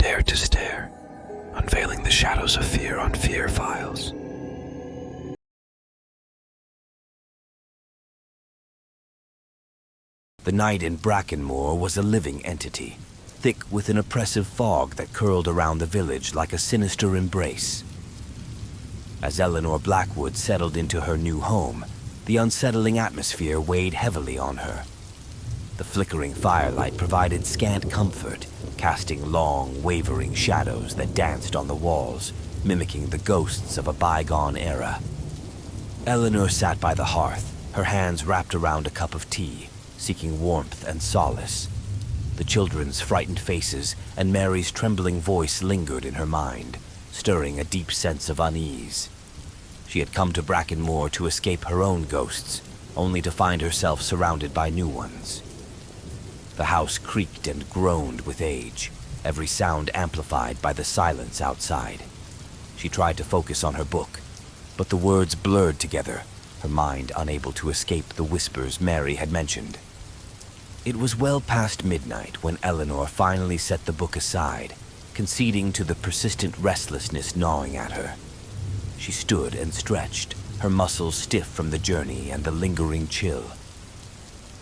dared to stare, unveiling the shadows of fear on fear files. The night in Brackenmoor was a living entity, thick with an oppressive fog that curled around the village like a sinister embrace. As Eleanor Blackwood settled into her new home, the unsettling atmosphere weighed heavily on her. The flickering firelight provided scant comfort, casting long, wavering shadows that danced on the walls, mimicking the ghosts of a bygone era. Eleanor sat by the hearth, her hands wrapped around a cup of tea, seeking warmth and solace. The children's frightened faces and Mary's trembling voice lingered in her mind, stirring a deep sense of unease. She had come to Brackenmoor to escape her own ghosts, only to find herself surrounded by new ones. The house creaked and groaned with age, every sound amplified by the silence outside. She tried to focus on her book, but the words blurred together, her mind unable to escape the whispers Mary had mentioned. It was well past midnight when Eleanor finally set the book aside, conceding to the persistent restlessness gnawing at her. She stood and stretched, her muscles stiff from the journey and the lingering chill.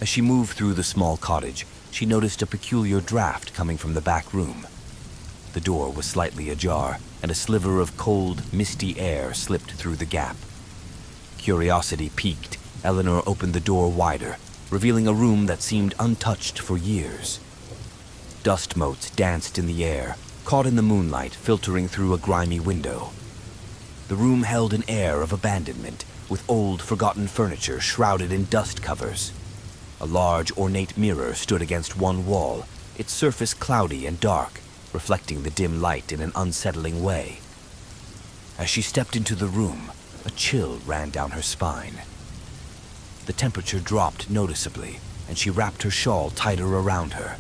As she moved through the small cottage, she noticed a peculiar draft coming from the back room. The door was slightly ajar, and a sliver of cold, misty air slipped through the gap. Curiosity piqued, Eleanor opened the door wider, revealing a room that seemed untouched for years. Dust motes danced in the air, caught in the moonlight filtering through a grimy window. The room held an air of abandonment, with old, forgotten furniture shrouded in dust covers. A large, ornate mirror stood against one wall, its surface cloudy and dark, reflecting the dim light in an unsettling way. As she stepped into the room, a chill ran down her spine. The temperature dropped noticeably, and she wrapped her shawl tighter around her.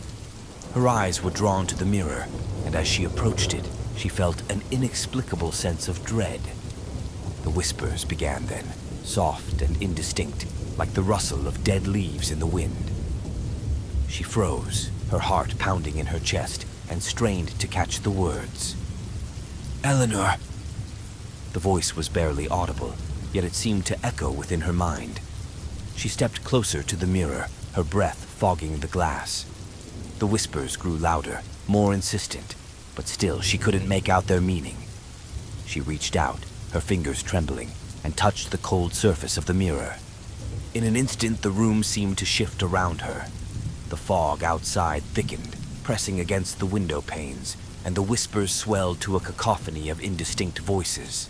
Her eyes were drawn to the mirror, and as she approached it, she felt an inexplicable sense of dread. The whispers began then, soft and indistinct, like the rustle of dead leaves in the wind. She froze, her heart pounding in her chest, and strained to catch the words. "Eleanor!" The voice was barely audible, yet it seemed to echo within her mind. She stepped closer to the mirror, her breath fogging the glass. The whispers grew louder, more insistent, but still she couldn't make out their meaning. She reached out, her fingers trembling, and touched the cold surface of the mirror. In an instant, the room seemed to shift around her. The fog outside thickened, pressing against the window panes, and the whispers swelled to a cacophony of indistinct voices.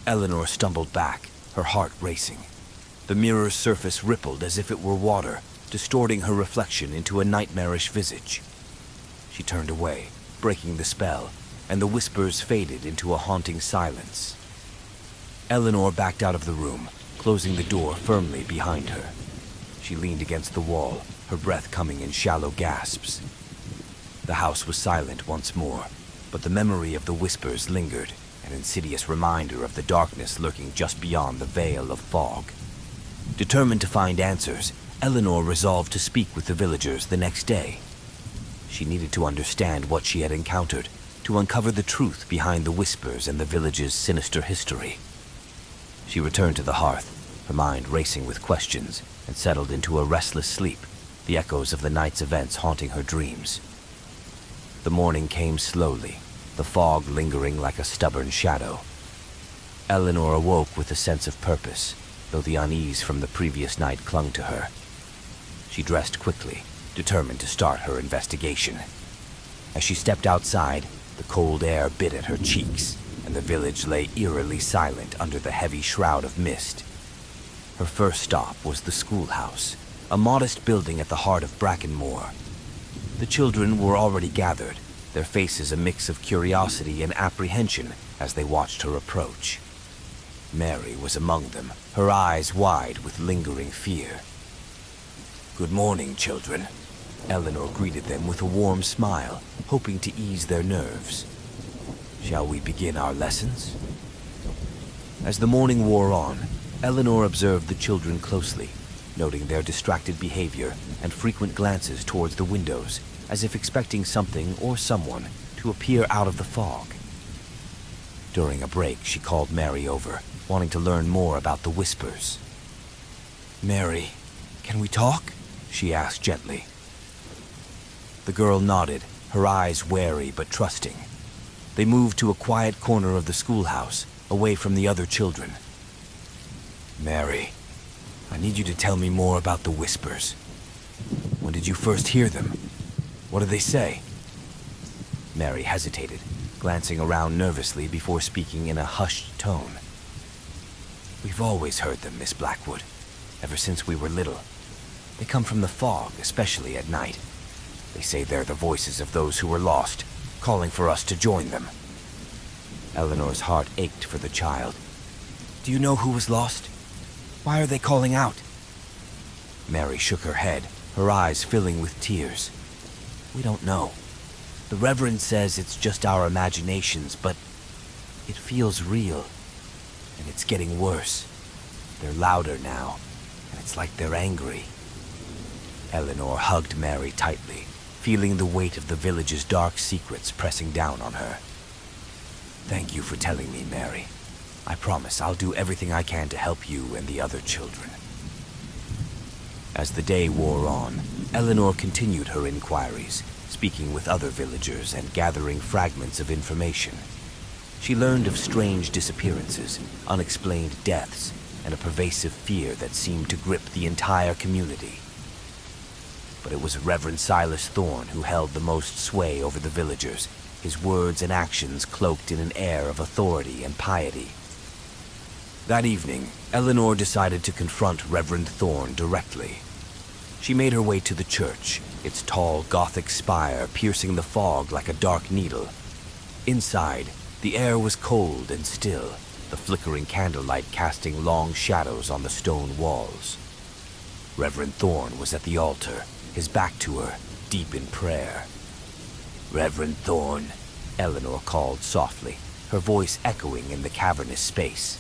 Eleanor stumbled back, her heart racing. The mirror's surface rippled as if it were water, distorting her reflection into a nightmarish visage. She turned away, breaking the spell, and the whispers faded into a haunting silence. Eleanor backed out of the room, closing the door firmly behind her. She leaned against the wall, her breath coming in shallow gasps. The house was silent once more, but the memory of the whispers lingered, an insidious reminder of the darkness lurking just beyond the veil of fog. Determined to find answers, Eleanor resolved to speak with the villagers the next day. She needed to understand what she had encountered, to uncover the truth behind the whispers and the village's sinister history. She returned to the hearth, her mind racing with questions, and settled into a restless sleep, the echoes of the night's events haunting her dreams. The morning came slowly, the fog lingering like a stubborn shadow. Eleanor awoke with a sense of purpose, though the unease from the previous night clung to her. She dressed quickly, determined to start her investigation. As she stepped outside, the cold air bit at her cheeks, and the village lay eerily silent under the heavy shroud of mist. Her first stop was the schoolhouse, a modest building at the heart of Brackenmoor. The children were already gathered, their faces a mix of curiosity and apprehension as they watched her approach. Mary was among them, her eyes wide with lingering fear. "Good morning, children." Eleanor greeted them with a warm smile, hoping to ease their nerves. "Shall we begin our lessons?" As the morning wore on, Eleanor observed the children closely, noting their distracted behavior and frequent glances towards the windows, as if expecting something or someone to appear out of the fog. During a break, she called Mary over, wanting to learn more about the whispers. "Mary, can we talk?" she asked gently. The girl nodded, her eyes wary but trusting. They moved to a quiet corner of the schoolhouse, away from the other children. "Mary, I need you to tell me more about the whispers. When did you first hear them? What do they say?" Mary hesitated, glancing around nervously before speaking in a hushed tone. "We've always heard them, Miss Blackwood, ever since we were little. They come from the fog, especially at night. They say they're the voices of those who were lost, calling for us to join them." Eleanor's heart ached for the child. "Do you know who was lost? Why are they calling out?" Mary shook her head, her eyes filling with tears. "We don't know. The Reverend says it's just our imaginations, but it feels real. And it's getting worse. They're louder now, and it's like they're angry." Eleanor hugged Mary tightly, feeling the weight of the village's dark secrets pressing down on her. "Thank you for telling me, Mary. I promise I'll do everything I can to help you and the other children." As the day wore on, Eleanor continued her inquiries, speaking with other villagers and gathering fragments of information. She learned of strange disappearances, unexplained deaths, and a pervasive fear that seemed to grip the entire community. But it was Reverend Silas Thorne who held the most sway over the villagers, his words and actions cloaked in an air of authority and piety. That evening, Eleanor decided to confront Reverend Thorne directly. She made her way to the church, its tall Gothic spire piercing the fog like a dark needle. Inside, the air was cold and still, the flickering candlelight casting long shadows on the stone walls. Reverend Thorne was at the altar, his back to her, deep in prayer. "Reverend Thorne," Eleanor called softly, her voice echoing in the cavernous space.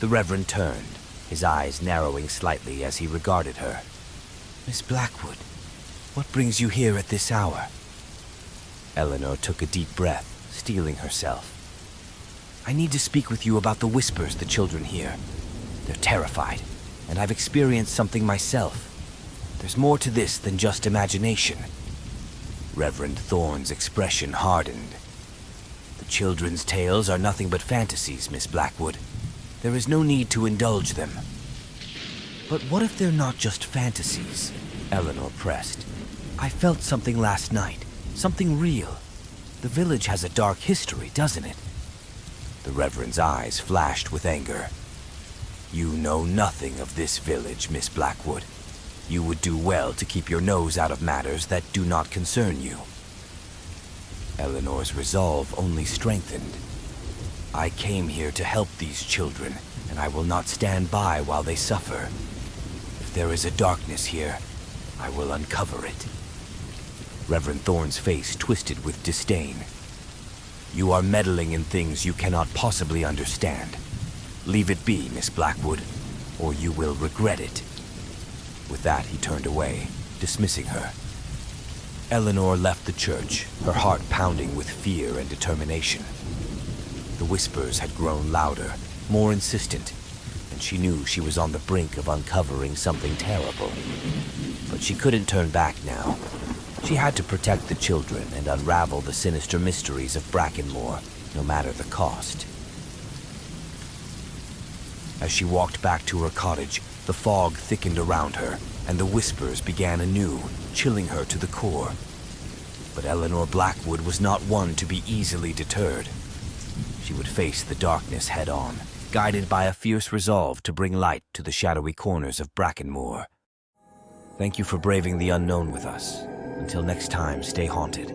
The Reverend turned, his eyes narrowing slightly as he regarded her. "Miss Blackwood, what brings you here at this hour?" Eleanor took a deep breath, steeling herself. "I need to speak with you about the whispers the children hear. They're terrified, and I've experienced something myself. There's more to this than just imagination." Reverend Thorne's expression hardened. "The children's tales are nothing but fantasies, Miss Blackwood. There is no need to indulge them." "But what if they're not just fantasies?" Eleanor pressed. "I felt something last night, something real. The village has a dark history, doesn't it?" The Reverend's eyes flashed with anger. "You know nothing of this village, Miss Blackwood. You would do well to keep your nose out of matters that do not concern you." Eleanor's resolve only strengthened. "I came here to help these children, and I will not stand by while they suffer. If there is a darkness here, I will uncover it." Reverend Thorne's face twisted with disdain. "You are meddling in things you cannot possibly understand. Leave it be, Miss Blackwood, or you will regret it." With that, he turned away, dismissing her. Eleanor left the church, her heart pounding with fear and determination. The whispers had grown louder, more insistent, and she knew she was on the brink of uncovering something terrible. But she couldn't turn back now. She had to protect the children and unravel the sinister mysteries of Brackenmoor, no matter the cost. As she walked back to her cottage, the fog thickened around her, and the whispers began anew, chilling her to the core. But Eleanor Blackwood was not one to be easily deterred. She would face the darkness head-on, guided by a fierce resolve to bring light to the shadowy corners of Brackenmoor. Thank you for braving the unknown with us. Until next time, stay haunted.